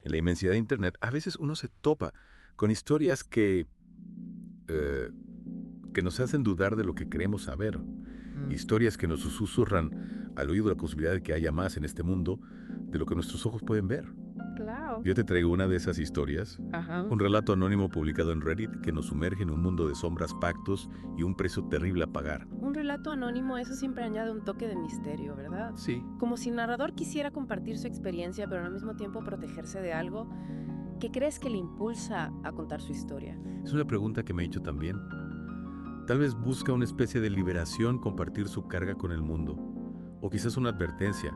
En la inmensidad de Internet, a veces uno se topa con historias eh, que nos hacen dudar de lo que creemos saber. Historias que nos susurran al oído la posibilidad de que haya más en este mundo de lo que nuestros ojos pueden ver. Claro. Yo te traigo una de esas historias, Ajá. un relato anónimo publicado en Reddit que nos sumerge en un mundo de sombras, pactos y un precio terrible a pagar. Un relato anónimo, eso siempre añade un toque de misterio, ¿verdad? Sí. Como si el narrador quisiera compartir su experiencia, pero al mismo tiempo protegerse de algo. ¿Qué crees que le impulsa a contar su historia? Es una pregunta que me he hecho también. Tal vez busca una especie de liberación compartir su carga con el mundo. O quizás una advertencia.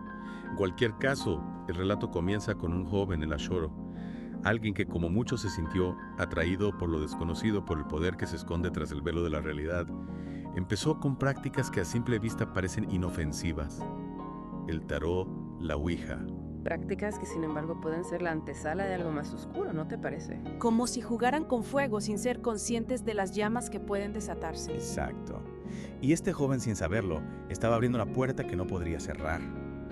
En cualquier caso, el relato comienza con un joven, el Ashoro. Alguien que como muchos se sintió atraído por lo desconocido, por el poder que se esconde tras el velo de la realidad. Empezó con prácticas que a simple vista parecen inofensivas. El tarot, la ouija. Prácticas que sin embargo pueden ser la antesala de algo más oscuro, ¿no te parece? Como si jugaran con fuego sin ser conscientes de las llamas que pueden desatarse. Exacto. Y este joven, sin saberlo, estaba abriendo una puerta que no podría cerrar.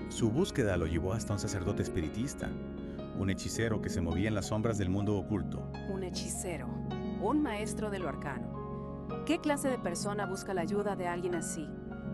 Su búsqueda lo llevó hasta un sacerdote espiritista, un hechicero que se movía en las sombras del mundo oculto. Un hechicero, un maestro de lo arcano. ¿Qué clase de persona busca la ayuda de alguien así?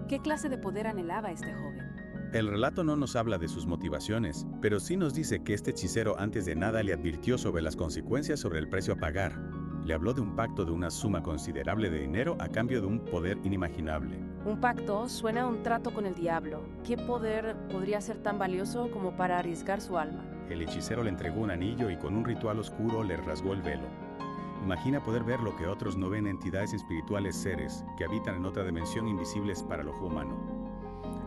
¿Qué clase de poder anhelaba este joven? El relato no nos habla de sus motivaciones, pero sí nos dice que este hechicero antes de nada le advirtió sobre las consecuencias sobre el precio a pagar. Le habló de un pacto de una suma considerable de dinero a cambio de un poder inimaginable. Un pacto suena a un trato con el diablo. ¿Qué poder podría ser tan valioso como para arriesgar su alma? El hechicero le entregó un anillo y con un ritual oscuro le rasgó el velo. Imagina poder ver lo que otros no ven: entidades espirituales, seres que habitan en otra dimensión invisibles para el ojo humano.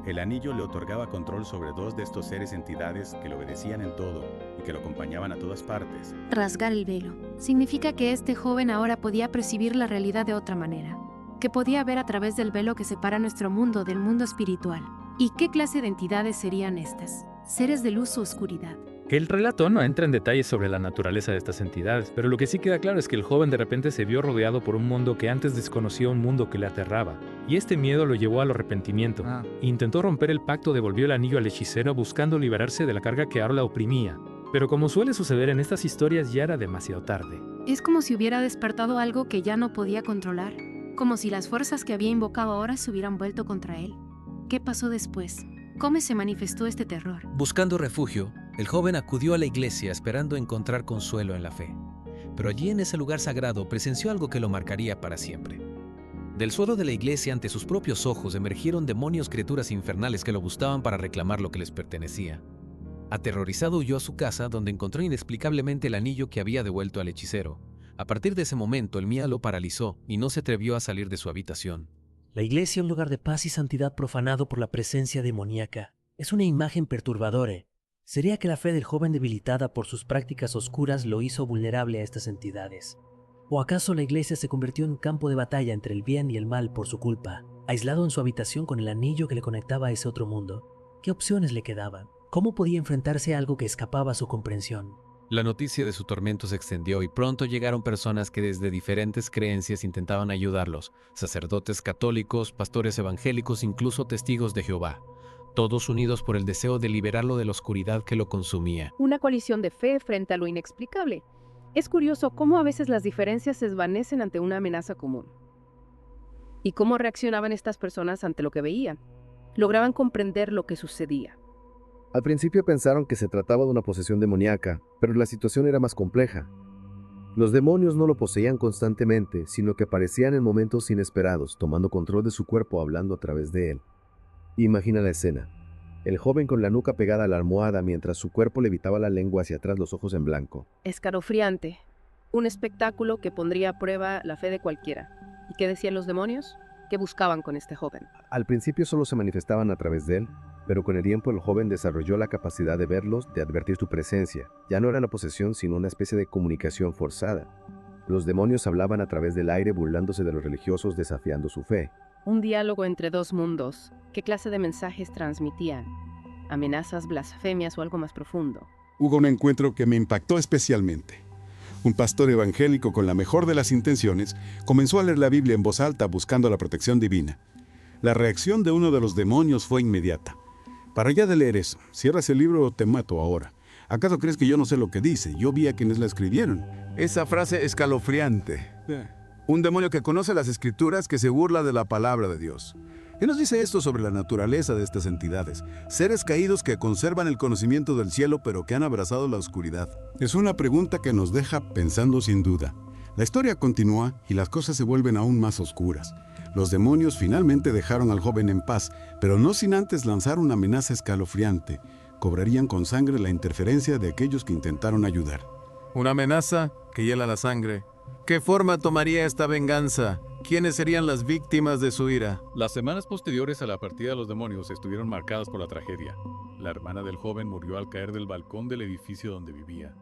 El anillo le otorgaba control sobre dos de estos seres entidades que le obedecían en todo y que lo acompañaban a todas partes. Rasgar el velo significa que este joven ahora podía percibir la realidad de otra manera, que podía ver a través del velo que separa nuestro mundo del mundo espiritual. ¿Y qué clase de entidades serían estas? ¿Seres de luz o oscuridad? Que el relato no entra en detalles sobre la naturaleza de estas entidades, pero lo que sí queda claro es que el joven de repente se vio rodeado por un mundo que antes desconocía, un mundo que le aterraba, y este miedo lo llevó al arrepentimiento. Intentó romper el pacto, devolvió el anillo al hechicero buscando liberarse de la carga que ahora la oprimía. Pero como suele suceder en estas historias, ya era demasiado tarde. Es como si hubiera despertado algo que ya no podía controlar, como si las fuerzas que había invocado ahora se hubieran vuelto contra él. ¿Qué pasó después? ¿Cómo se manifestó este terror? Buscando refugio, el joven acudió a la iglesia esperando encontrar consuelo en la fe. Pero allí, en ese lugar sagrado, presenció algo que lo marcaría para siempre. Del suelo de la iglesia, ante sus propios ojos, emergieron demonios, criaturas infernales que lo buscaban para reclamar lo que les pertenecía. Aterrorizado, huyó a su casa, donde encontró inexplicablemente el anillo que había devuelto al hechicero. A partir de ese momento, el miedo lo paralizó y no se atrevió a salir de su habitación. La iglesia, un lugar de paz y santidad profanado por la presencia demoníaca, es una imagen perturbadora. ¿Sería que la fe del joven, debilitada por sus prácticas oscuras, lo hizo vulnerable a estas entidades? ¿O acaso la iglesia se convirtió en un campo de batalla entre el bien y el mal por su culpa? Aislado en su habitación con el anillo que le conectaba a ese otro mundo, ¿qué opciones le quedaban? ¿Cómo podía enfrentarse a algo que escapaba a su comprensión? La noticia de su tormento se extendió y pronto llegaron personas que desde diferentes creencias intentaban ayudarlos: sacerdotes católicos, pastores evangélicos, incluso testigos de Jehová. Todos unidos por el deseo de liberarlo de la oscuridad que lo consumía. Una coalición de fe frente a lo inexplicable. Es curioso cómo a veces las diferencias se desvanecen ante una amenaza común. ¿Y cómo reaccionaban estas personas ante lo que veían? Lograban comprender lo que sucedía. Al principio pensaron que se trataba de una posesión demoníaca, pero la situación era más compleja. Los demonios no lo poseían constantemente, sino que aparecían en momentos inesperados, tomando control de su cuerpo, hablando a través de él. Imagina la escena. El joven con la nuca pegada a la almohada mientras su cuerpo levitaba la lengua hacia atrás, los ojos en blanco. Escalofriante. Un espectáculo que pondría a prueba la fe de cualquiera. ¿Y qué decían los demonios? ¿Qué buscaban con este joven? Al principio solo se manifestaban a través de él, pero con el tiempo el joven desarrolló la capacidad de verlos, de advertir su presencia. Ya no era una posesión, sino una especie de comunicación forzada. Los demonios hablaban a través del aire, burlándose de los religiosos, desafiando su fe. Un diálogo entre dos mundos. ¿Qué clase de mensajes transmitían? ¿Amenazas, blasfemias o algo más profundo? Hubo un encuentro que me impactó especialmente. Un pastor evangélico, con la mejor de las intenciones, comenzó a leer la Biblia en voz alta buscando la protección divina. La reacción de uno de los demonios fue inmediata. Para allá de leer eso, cierras el libro o te mato ahora. ¿Acaso crees que yo no sé lo que dice? Yo vi a quienes la escribieron. Esa frase escalofriante. Un demonio que conoce las escrituras, que se burla de la palabra de Dios. ¿Qué nos dice esto sobre la naturaleza de estas entidades? Seres caídos que conservan el conocimiento del cielo, pero que han abrazado la oscuridad. Es una pregunta que nos deja pensando sin duda. La historia continúa y las cosas se vuelven aún más oscuras. Los demonios finalmente dejaron al joven en paz, pero no sin antes lanzar una amenaza escalofriante. Cobrarían con sangre la interferencia de aquellos que intentaron ayudar. Una amenaza que hiela la sangre. ¿Qué forma tomaría esta venganza? ¿Quiénes serían las víctimas de su ira? Las semanas posteriores a la partida de los demonios estuvieron marcadas por la tragedia. La hermana del joven murió al caer del balcón del edificio donde vivía.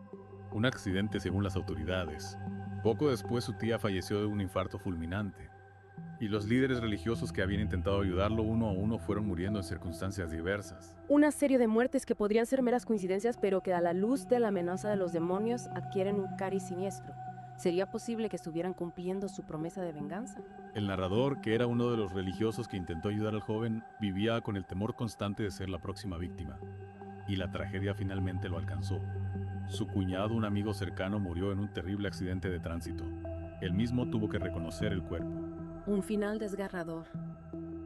Un accidente según las autoridades. Poco después su tía falleció de un infarto fulminante. Y los líderes religiosos que habían intentado ayudarlo uno a uno fueron muriendo en circunstancias diversas. Una serie de muertes que podrían ser meras coincidencias, pero que a la luz de la amenaza de los demonios adquieren un cariz siniestro. ¿Sería posible que estuvieran cumpliendo su promesa de venganza? El narrador, que era uno de los religiosos que intentó ayudar al joven, vivía con el temor constante de ser la próxima víctima. Y la tragedia finalmente lo alcanzó. Su cuñado, un amigo cercano, murió en un terrible accidente de tránsito. Él mismo tuvo que reconocer el cuerpo. Un final desgarrador.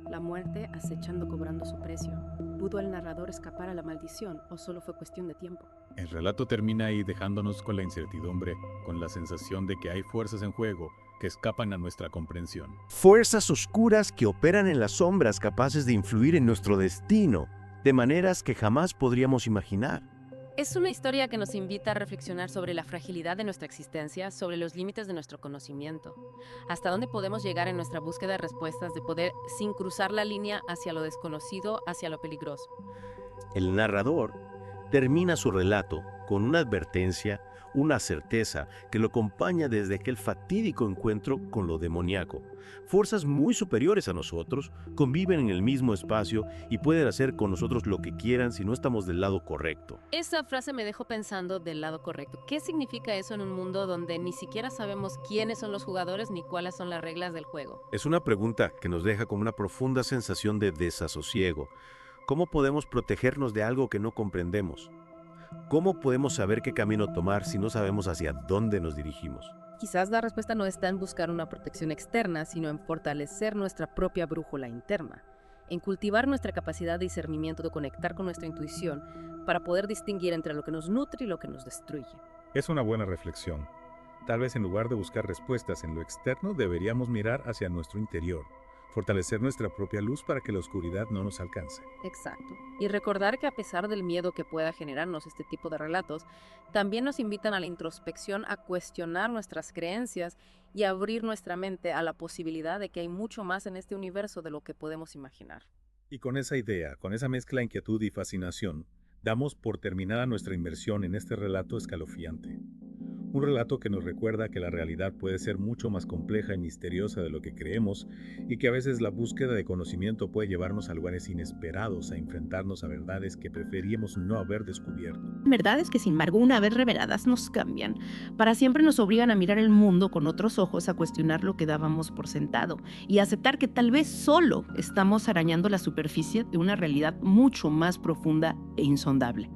La muerte acechando, cobrando su precio. ¿Pudo el narrador escapar a la maldición o solo fue cuestión de tiempo? El relato termina ahí dejándonos con la incertidumbre, con la sensación de que hay fuerzas en juego que escapan a nuestra comprensión. Fuerzas oscuras que operan en las sombras, capaces de influir en nuestro destino, de maneras que jamás podríamos imaginar. Es una historia que nos invita a reflexionar sobre la fragilidad de nuestra existencia, sobre los límites de nuestro conocimiento, hasta dónde podemos llegar en nuestra búsqueda de respuestas, de poder sin cruzar la línea hacia lo desconocido, hacia lo peligroso. El narrador termina su relato con una advertencia, una certeza que lo acompaña desde aquel fatídico encuentro con lo demoníaco. Fuerzas muy superiores a nosotros conviven en el mismo espacio y pueden hacer con nosotros lo que quieran si no estamos del lado correcto. Esa frase me dejó pensando del lado correcto. ¿Qué significa eso en un mundo donde ni siquiera sabemos quiénes son los jugadores ni cuáles son las reglas del juego? Es una pregunta que nos deja con una profunda sensación de desasosiego. ¿Cómo podemos protegernos de algo que no comprendemos? ¿Cómo podemos saber qué camino tomar si no sabemos hacia dónde nos dirigimos? Quizás la respuesta no está en buscar una protección externa, sino en fortalecer nuestra propia brújula interna, en cultivar nuestra capacidad de discernimiento, de conectar con nuestra intuición, para poder distinguir entre lo que nos nutre y lo que nos destruye. Es una buena reflexión. Tal vez en lugar de buscar respuestas en lo externo, deberíamos mirar hacia nuestro interior, fortalecer nuestra propia luz para que la oscuridad no nos alcance. Exacto. Y recordar que a pesar del miedo que pueda generarnos este tipo de relatos, también nos invitan a la introspección, a cuestionar nuestras creencias y a abrir nuestra mente a la posibilidad de que hay mucho más en este universo de lo que podemos imaginar. Y con esa idea, con esa mezcla de inquietud y fascinación, damos por terminada nuestra inmersión en este relato escalofriante. Un relato que nos recuerda que la realidad puede ser mucho más compleja y misteriosa de lo que creemos y que a veces la búsqueda de conocimiento puede llevarnos a lugares inesperados, a enfrentarnos a verdades que preferíamos no haber descubierto. Verdades que, sin embargo, una vez reveladas nos cambian. Para siempre nos obligan a mirar el mundo con otros ojos, a cuestionar lo que dábamos por sentado y a aceptar que tal vez solo estamos arañando la superficie de una realidad mucho más profunda e insondable.